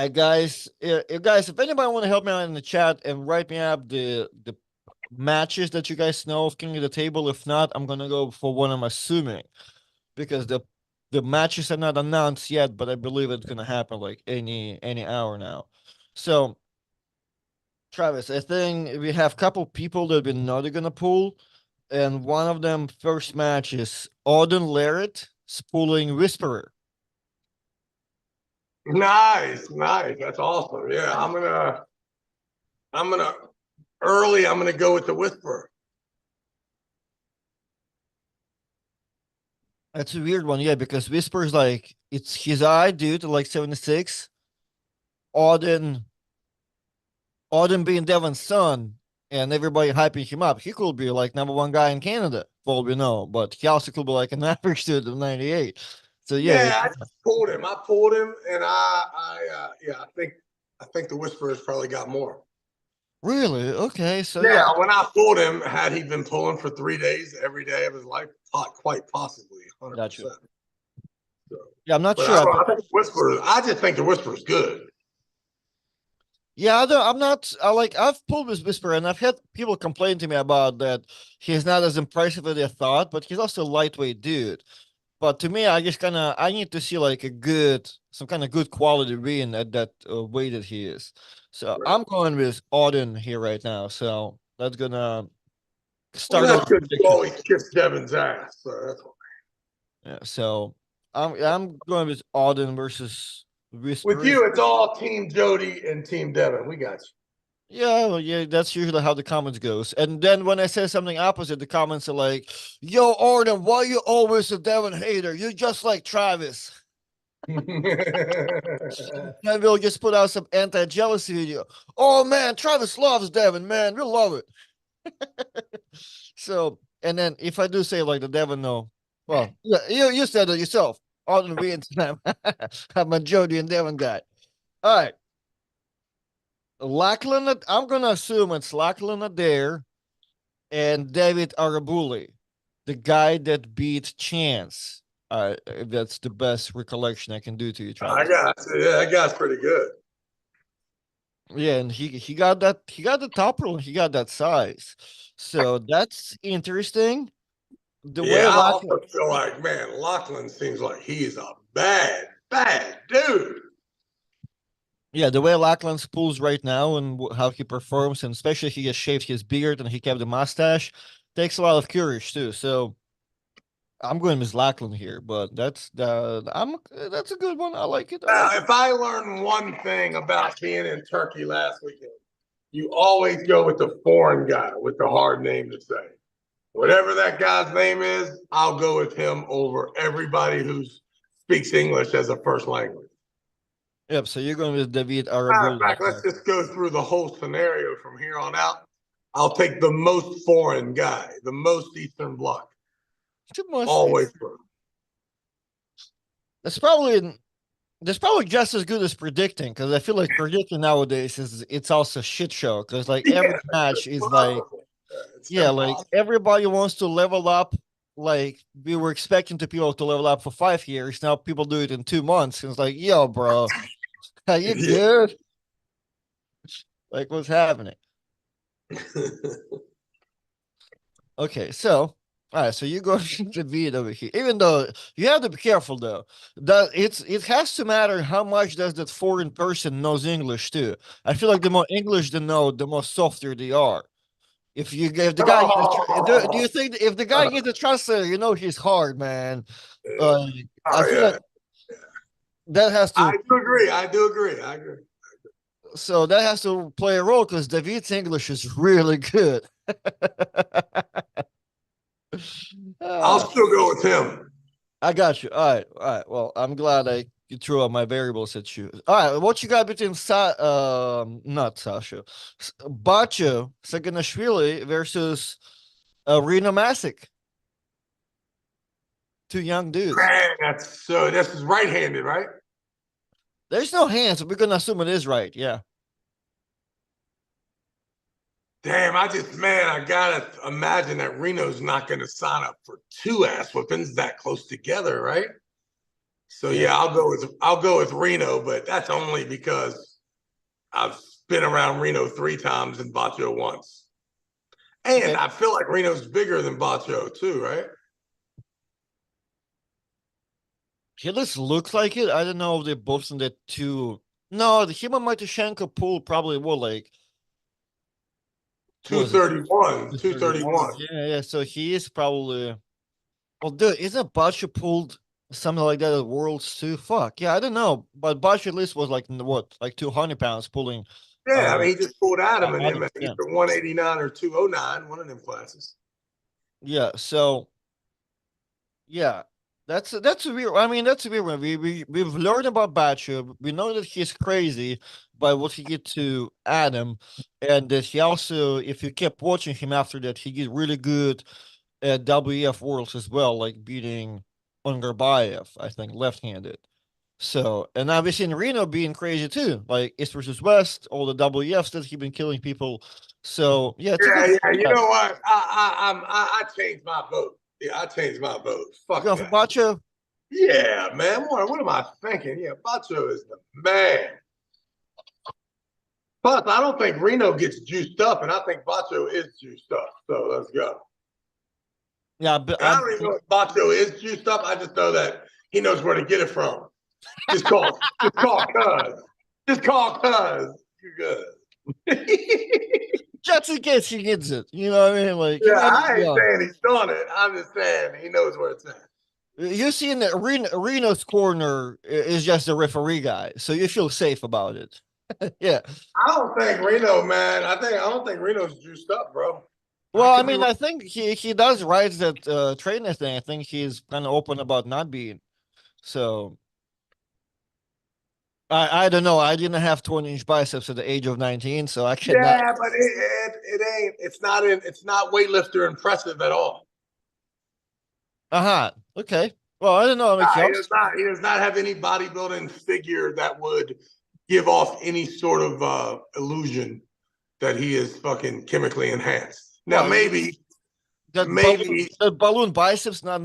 Guys, if anybody want to help me out in the chat and write me up the matches that you guys know of King of the Table. If not, I'm gonna go for one I'm assuming because the matches are not announced yet, but I believe it's gonna happen like any hour now. So Travis, I think we have a couple people that we know they're gonna pull, and one of them first match is Auden Larrett pulling Whisperer. Nice, nice. That's awesome. Yeah, I'm gonna early. I'm gonna go with the Whisperer. That's a weird one, yeah, because Whisper's like it's his eye, dude, like 76. Auden Auden being Devon's son and everybody hyping him up, he could be like number one guy in Canada, for all we know, but he also could be like an average dude of 98. So yeah, Yeah, I just pulled him. I pulled him, and yeah, I think the Whisperer's probably got more. really? Okay, so yeah, Yeah, when I pulled him, had he been pulling for 3 days every day of his life, quite possibly, got you. 100%. So, Yeah, I'm not but sure. I think the Whisperer. I just think the Whisperer's good. Yeah, I'm not. I've pulled this Whisper, and I've had people complain to me about that. He's not as impressive as they thought, but he's also a lightweight dude. But to me, I need to see like some kind of good quality win at that weight that he is. So Right. I'm going with Auden here right now. So that's gonna Well, start that's out the because you prediction. always kiss Devin's ass. So that's all. Yeah, so I'm going with Auden versus With Whisper. you, it's all Team Jody and Team Devin. We got you. Yeah, well, yeah, that's usually how the comments goes. And then when I say something opposite, the comments are like, "Yo, Auden, why you always a Devin hater? You're just like Travis." And we'll just put out some anti-jealousy video. Oh man, Travis loves Devin, man. We love it. So, and then if I do say like the Devin, no, well, yeah, you said it yourself. Auden wins. I'm a Jody and Devin guy. All right. Lachlan, I'm gonna assume it's Lachlan Adair and David Arabuli, the guy that beat Chance. That's the best recollection I can do to you, I Travis. got you. Yeah, that guy's pretty good. Yeah, and he got the top roll, he got that size. So that's interesting. The Yeah, way I Lachlan, also feel like, man, Lachlan seems like he's a bad dude. yeah, the way Lachlan's pulls right now and how he performs, and especially he has shaved his beard and he kept the mustache, takes a lot of courage too. So I'm going with Lachlan here, but that's a good one. I like it. I Now, like it. if I learned one thing about being in Turkey last weekend, you always go with the foreign guy with the hard name to say. Whatever that guy's name is, I'll go with him over everybody who speaks English as a first language. Yep. So you're going with David Matter of Arabul. fact, let's just go through the whole scenario from here on out. I'll take the most foreign guy, the most Eastern Bloc, Too much. always first. That's probably that's probably just as good as predicting because I feel like predicting nowadays is it's also a shit show because like every Yeah, match it's is like impossible. It's yeah, like impossible. everybody wants to level up. Like we were expecting to people to level up for 5 years. Now people do it in 2 months. And it's like, yo, bro, are you Yeah. good? Like what's happening? Okay, so all right, so you go to beat over here. Even though you have to be careful though, that it has to matter how much does that foreign person knows English too. I feel like the more English they know, the more softer they are. If the guy needs do you think if the guy needs a translator, you know he's hard, man. Uh, I Oh feel like yeah, that has to I do agree. I do agree. I agree. that has to play a role because David's English is really good. I'll Uh, still go with him. I got you. All right. Well, I'm glad you threw out my variables at you. All right, what you got between not Sasha, Bacho Saganashvili versus Rena Masick, two young dudes. Man, that's so. This is right-handed, right? There's no hands, but we're gonna assume it is right. Yeah. Damn, I gotta imagine that Reno's not gonna sign up for two ass whippings that close together, right? So Yeah. yeah, I'll go with Reno, but that's only because I've been around Reno 3 times and Bacho once. And Okay. I feel like Reno's bigger than Bacho too, right? He just looks like it. I don't know if they're both in the two. No, the him and Matushenko pool probably were like, what was it? 231, 231. 231. Yeah, yeah. So he is probably. Well, dude, isn't Bacho pulled something like that at Worlds too? Fuck. Yeah, I don't know. But Bacho at least was like, what, like 200 pounds pulling. Yeah, I mean, he just pulled Adam and him Adam. at Yeah. either 189 or 209, one of them classes. Yeah. So, yeah. That's a weird. I mean, that's a weird one. We've learned about Bacho. We know that he's crazy by what he did to Adam, and that he also, if you kept watching him after that, he did really good at WEF Worlds as well, like beating Ungarbayev, I think, left-handed. So, and obviously in Reno being crazy too, like East versus West, all the WEFs that he been killing people. So yeah, it's a Yeah, good. yeah. You Yeah. know what? I changed my vote. Yeah, I changed my vote. You Fuck going for that. Bacho? Yeah, man. What am I thinking? Yeah, Bacho is the man. Plus, I don't think Reno gets juiced up, and I think Bacho is juiced up. So let's go. Yeah, but And I don't even know if Bacho is juiced up. I just know that he knows where to get it from. Just call Cuz. Just call Cuz. You're good. just in case he gets it, you know what I mean? Like he Yeah, might I be ain't on. saying he's doing it. I'm just saying he knows where it's at. You see in the Reno's corner is just the referee guy, so you feel safe about it. Yeah. I don't think Reno, man. I don't think Reno's juiced up, bro. I Well, I could be mean, wrong. I think he does ride that trainer thing. I think he's kind of open about not being. So I don't know. I didn't have 20-inch biceps at the age of 19, so I cannot. Yeah, but it ain't. It's not weightlifter impressive at all. Uh-huh. Okay. Well, I don't know. I mean, He does not. He does not have any bodybuilding figure that would give off any sort of illusion that he is fucking chemically enhanced. Now, what maybe, that balloon biceps not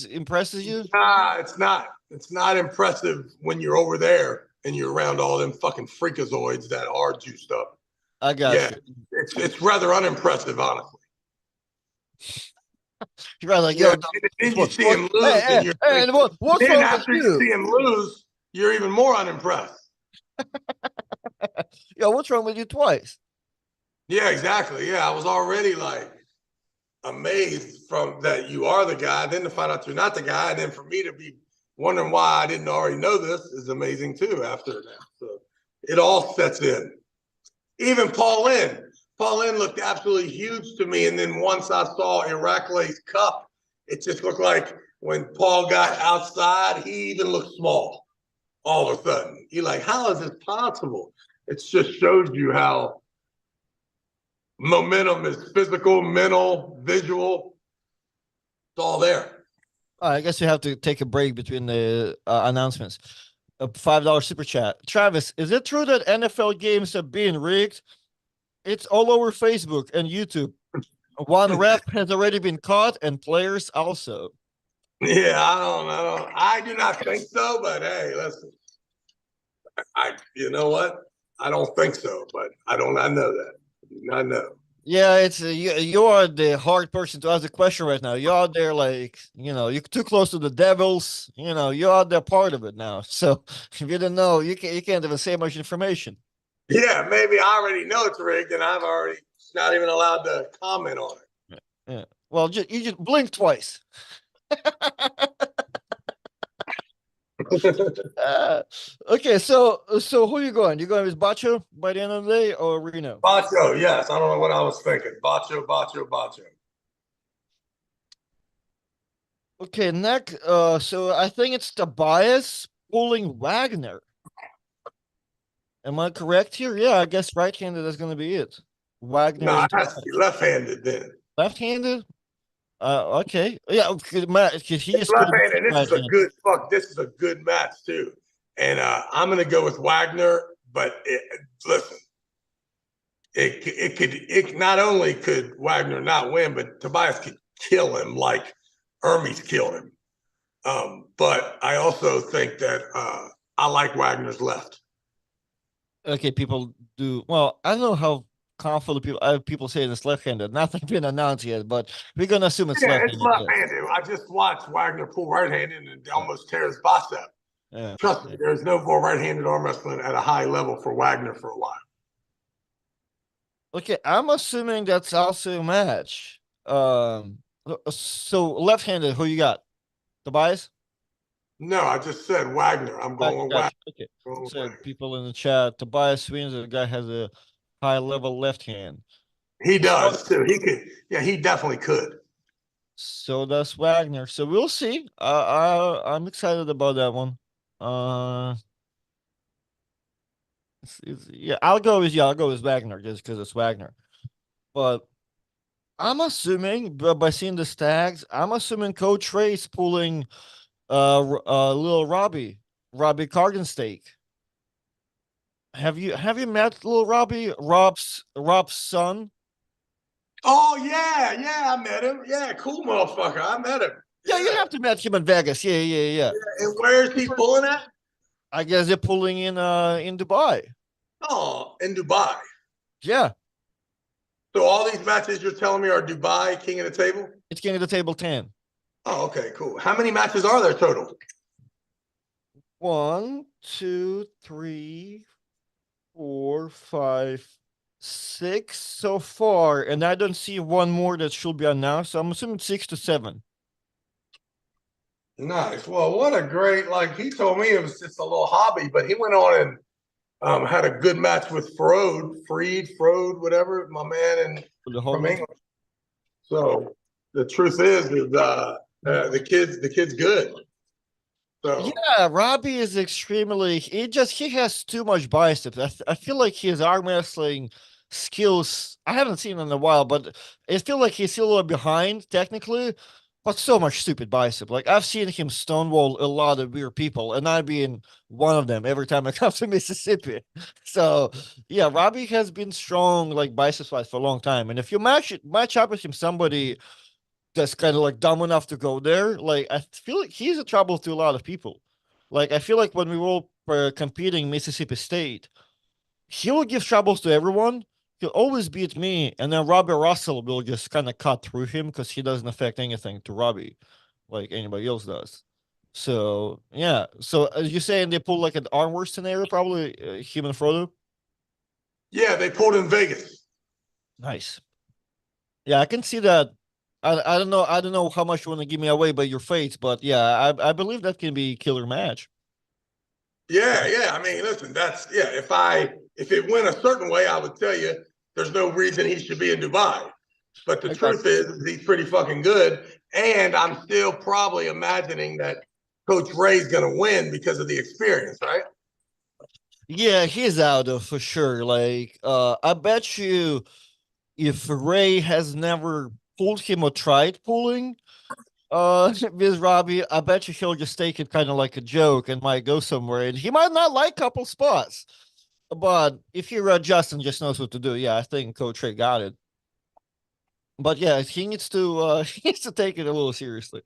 impresses you? it's not. It's not impressive when you're over there and you're around all them fucking freakazoids that are juiced up. I got Yeah, you. it's rather unimpressive, honestly. You're right, like, Yeah, yo, and then you what, see what, him hey, lose, hey, and you're hey, like, and what's then wrong with after you you? see him lose, you're even more unimpressed. Yo, what's wrong with you twice? Yeah, exactly. Yeah, I was already like amazed from that you are the guy, then to find out you're not the guy, and then for me to be wondering why I didn't already know this is amazing too. After that, so it all sets in. Even Paul Lynn looked absolutely huge to me, and then once I saw Irakli's cup, it just looked like when Paul got outside, he even looked small. All of a sudden, you're like, how is this possible? It just shows you how momentum is physical, mental, visual. It's all there. I guess you have to take a break between the announcements. A $5 super chat. Travis, is it true that NFL games are being rigged? It's all over Facebook and YouTube. One ref has already been caught, and players also. Yeah, I do not think so, but hey, listen, you know what? I don't think so, but I know that. I know. Yeah, it's you are the hard person to ask the question right now. You're out there like, you're too close to the devils. You're out there part of it now. So if you didn't know, you can't even say much information. Yeah, maybe I already know it's rigged, and I'm already not even allowed to comment on Yeah. Well, you just blink twice. it. Uh, okay, so who are you going? You going with Bacho by the end of the day or Reno? Bacho, yes. I don't know what I was thinking. Bacho. Okay, next. So I think it's Tobias pulling Wagner. Am I correct here? Yeah, I guess right-handed is going to be it. Wagner No, and it has to be left-handed then. left-handed. Okay, yeah, because he It's is pretty left-handed. This is a right-handed. good fuck. This is a good match too. And I'm gonna go with Wagner, but listen, it not only could Wagner not win, but Tobias could kill him like Hermes killed him. But I also think that I like Wagner's left. Okay, people do. Well, I don't know how confident people say it's left-handed. Nothing been announced yet, but we're gonna assume it's Yeah, it's left-handed. Yes. left-handed. I just watched Wagner pull right-handed and Yeah. almost tear his bicep. Yeah. Trust me, Yeah. there's no more right-handed arm wrestling at a high level for Wagner for a while. Okay, I'm assuming that's also a match. So left-handed, who you got? Tobias? No, I just said Wagner. I'm going with Wagner. Gotcha. Okay. So people in the chat, Tobias wins. The guy has a high-level left hand. He So, does too. He could. Yeah, he definitely could. so does Wagner. So we'll see. I'm excited about that one. Uh, yeah, I'll go with Wagner just because it's Wagner. But I'm assuming, by seeing the tags, I'm assuming Coach Ray's pulling little Robbie Cardenstake. Have you met little Robbie, Rob's son? Oh yeah, I met him. Yeah, cool motherfucker. I met him. Yeah, you Yeah. have to meet him in Vegas. Yeah. And where is he pulling at? I guess they're pulling in Dubai. Oh, in Dubai. Yeah, So all these matches you're telling me are Dubai, King of the Table? it's King of the Table 10. Oh, okay, cool. How many matches are there total? One, two, three, four, five, six so far, and I don't see one more that should be announced. So I'm assuming 6 to 7. Nice. Well, what a great, like he told me it was just a little hobby, but he went on and had a good match with Frode, whatever, my man, and For the from Hollywood. England. So the truth is the kid's good. So Yeah, Robbie is extremely. He has too much biceps. I feel like his arm wrestling skills. I haven't seen in a while, but I feel like he's still a little behind technically. But so much stupid bicep. Like I've seen him stonewall a lot of weird people, and I being one of them every time I come to Mississippi. So yeah, Robbie has been strong like biceps wise for a long time. And if you match up with him, somebody that's kind of like dumb enough to go there. Like I feel like he's a trouble to a lot of people. Like I feel like when we were competing Mississippi State, he will give troubles to everyone. He'll always beat me, and then Robbie Russell will just kind of cut through him because he doesn't affect anything to Robbie, like anybody else does. So yeah. So you saying they pull like an armor scenario, probably him and Frodo. yeah, they pulled in Vegas. Nice. Yeah, I can see that. I don't know. I don't know how much you want to give me away by your fates, but yeah, I believe that can be a killer match. Yeah. I mean, listen, that's yeah. If it went a certain way, I would tell you there's no reason he should be in Dubai. But the I got truth is he's pretty fucking good. And I'm still probably imagining that Coach Ray's gonna win because of the experience, right? Yeah, he's out of for sure. Like, I bet you if Ray has never pulled him or tried pulling, with Robbie, I bet you he'll just take it kind of like a joke and might go somewhere, and he might not like couple spots. But if he adjusts and just knows what to do, yeah, I think Coach Ray got it. But yeah, he needs to he needs to take it a little seriously.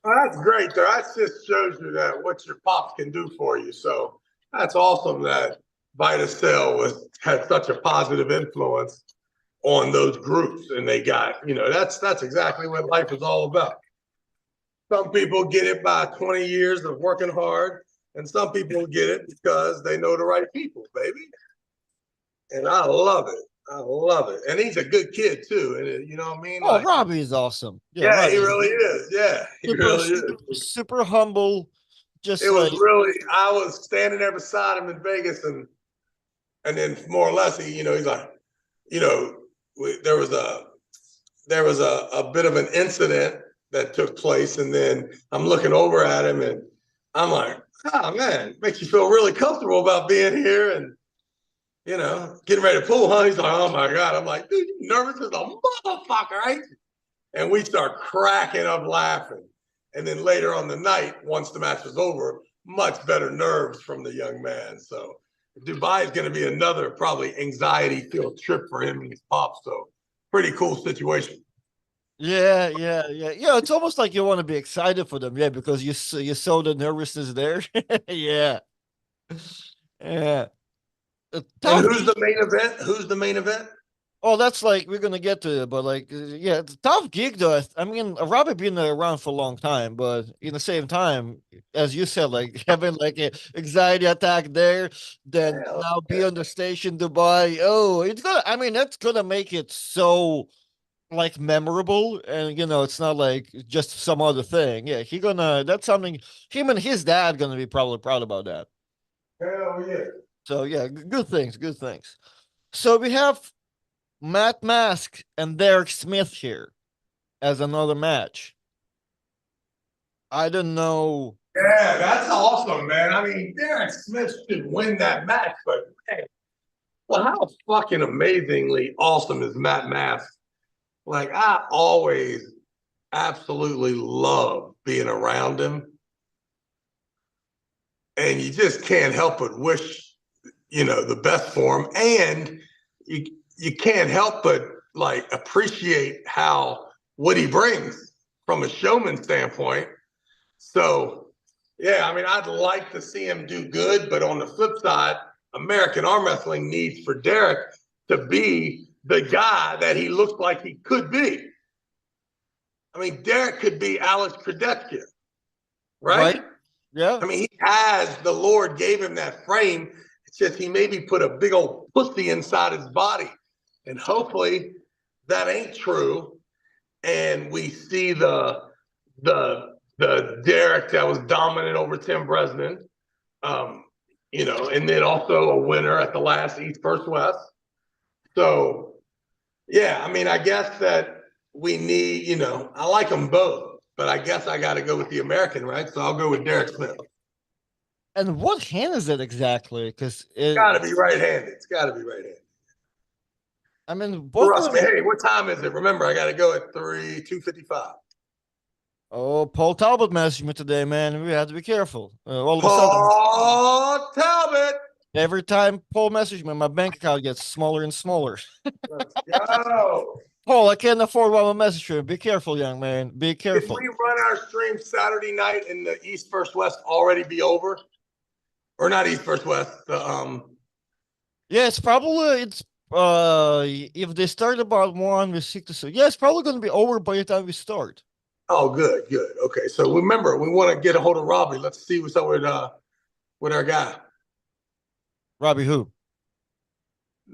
Well, that's great. Though. That just shows you that what your pops can do for you. So that's awesome that Vitacell had such a positive influence on those groups, and they got that's exactly what life is all about. Some people get it by 20 years of working hard, and some people get it because they know the right people, baby. And I love it. I love it. And he's a good kid too. And you know what I mean? Oh, Like, Robbie is awesome. Yeah, yeah, he Robbie, really is. Yeah, he really is. super humble. Just It was like really. I was standing there beside him in Vegas, and then more or less, he's like, you know, there was a bit of an incident that took place, and then I'm looking over at him, and I'm like, oh man, makes you feel really comfortable about being here, and getting ready to pull, huh? He's like, oh my god. I'm like, dude, you nervous as a motherfucker, ain't you? And we start cracking up laughing. And then later on the night, once the match was over, much better nerves from the young man. So Dubai is going to be another probably anxiety-filled trip for him and his pops. So pretty cool situation. Yeah, yeah, yeah, yeah. It's almost like you want to be excited for them, yeah, because you saw the nervousness there. Yeah, yeah. And Tough who's gig. the main event? Who's the main event? Oh, that's like we're gonna get to it, but like, yeah, it's a tough gig though. I mean, Robbie been around for a long time, but in the same time, as you said, like having like a anxiety attack there, then Hell now be yeah. on the station Dubai. Oh, it's gonna. I mean, that's gonna make it so like memorable, and it's not like just some other thing. Yeah, he gonna. That's something. Him and his dad gonna be probably proud about that. Hell yeah. So yeah, good things, good things. So we have Matt Mask and Derek Smith here as another match. I don't know. Yeah, that's awesome, man. I mean, Derek Smith should win that match, but man, well, how fucking amazingly awesome is Matt Mask? Like, I always absolutely love being around him, and you just can't help but wish, the best for him. And you you can't help but like appreciate how what he brings from a showman standpoint. So, yeah, I mean, I'd like to see him do good, but on the flip side, American Arm Wrestling needs for Derek to be the guy that he looks like he could be. I mean, Derek could be Alex Kradetska, Right? right? Yeah. I mean, he has the Lord gave him that frame. It's just he maybe put a big old pussy inside his body, and hopefully that ain't true. And we see the Derek that was dominant over Tim Bresnan, um, and then also a winner at the last East First West. So yeah, I mean, I guess that we need, I like them both, but I guess I got to go with the American, right? So I'll go with Derek Smith. And what hand is it exactly? Because Got to be right-handed. It's got to be right-handed. I mean, both of Trust me. them. Hey, what time is it? Remember, I got to go at 2:55. Oh, Paul Talbot messaged me today, man. We had to be careful. All of a sudden, Paul Talbot. every time Paul messaged me, my bank account gets smaller and smaller. Let's go. Paul, I can't afford one more message to him. Be careful, young man. Be Did careful. we run our stream Saturday night and the East First West already be over? Or not East First West? Yeah, it's if they start about one with 6 to 6, yeah, it's probably gonna be over by the time we start. Oh, good, good. Okay, so remember, we want to get a hold of Robbie. Let's see what's up with our guy. Robbie who?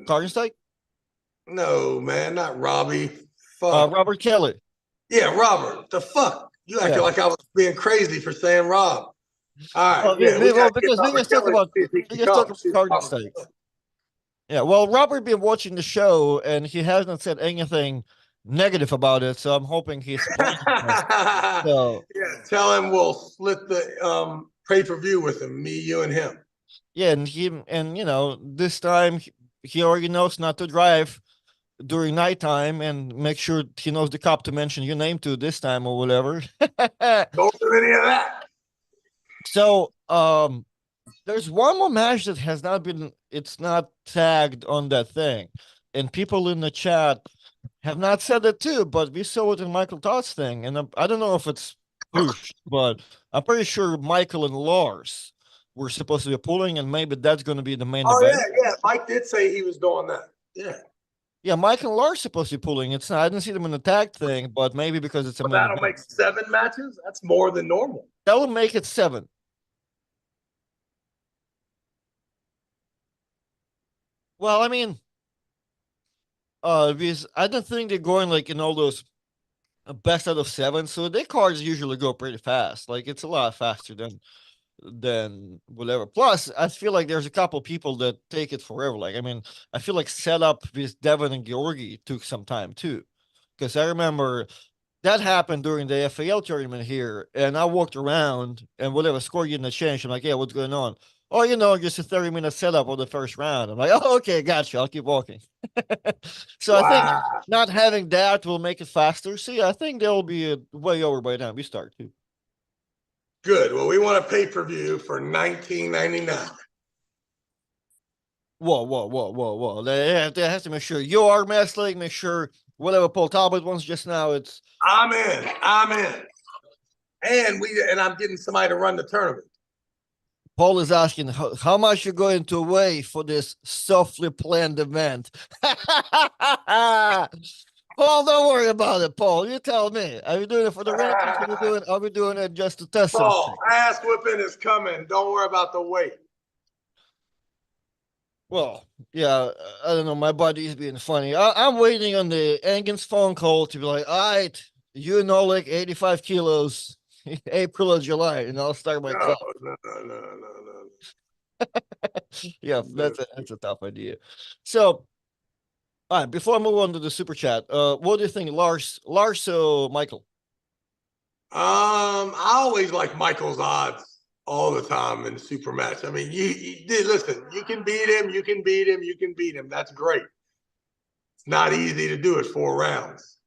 Karnstein? No, man, not Robbie. Fuck. Robert Kelly. Yeah, Robert. The fuck? You acting Yeah. like I was being crazy for saying Rob. All right, Well, yeah, we got to get because we Robert just talk Kelly to about see if he we can just talk come. about See if Robert Karnstein. can come. Yeah. Well, Robert been watching the show and he hasn't said anything negative about it, so I'm hoping he's positive. So Yeah, tell him we'll split the pay-per-view with him, me, you, and him. yeah, and this time he already knows not to drive during nighttime and make sure he knows the cop to mention your name to this time or whatever. Don't do any of that. So there's one more match that has not been it's not tagged on that thing. And people in the chat have not said it too, but we saw it in Michael Todd's thing. And I don't know if it's pushed, but I'm pretty sure Michael and Lars were supposed to be pulling, and maybe that's going to be the main Oh event. yeah, yeah. Mike did say he was doing that. Yeah. Yeah, Michael and Lars supposed to be pulling. It's not, I didn't see them in the tag thing, but maybe because it's a Well, main that'll event. make 7 matches. That's more than normal. That will make it 7. Well, I mean, because I don't think they're going like in all those best out of 7, so their cards usually go pretty fast. Like it's a lot faster than whatever. Plus, I feel like there's a couple people that take it forever. Like, I mean, I feel like setup with Devin and Georgi took some time too, because I remember that happened during the FAL tournament here, and I walked around and whatever score getting a change. I'm like, yeah, what's going on? Oh, just a 30-minute setup on the first round. I'm like, oh, okay, gotcha. I'll keep walking. So I think Wow. not having that will make it faster. See, I think they'll be way over by the time we start too. Good. Well, we want a pay-per-view for 19.99. Whoa, whoa, whoa, whoa, whoa. They have to make sure you are wrestling, make sure whatever Paul Talbot wants just now, it's I'm in. I'm in. And I'm getting somebody to run the tournament. Paul is asking how much you're going to weigh for this softly planned event. Paul, don't worry about it, Paul. You tell me. Are you doing it for the rankings? Are we doing it just to test Paul, something? ass whipping is coming. Don't worry about the weight. Well, yeah, I don't know. My body's being funny. I'm waiting on the Engen's phone call to be like, all right, you know, like 85 kilos, April or July, and I'll start my No, clock. no. Yeah, that's a tough idea. So, all right, before I move on to the super chat, what do you think, Lars, or Michael? I always like Michael's odds all the time in super match. I mean, you listen, you can beat him, you can beat him, you can beat him. That's great. It's not easy to do it 4 rounds.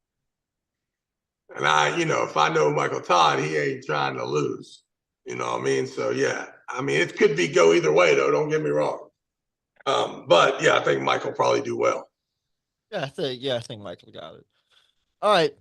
And if I know Michael Todd, he ain't trying to lose. You know what I mean? So yeah, I mean, it could be go either way though. Don't get me wrong. But yeah, I think Michael probably do well. Yeah, I think Michael got it. All right.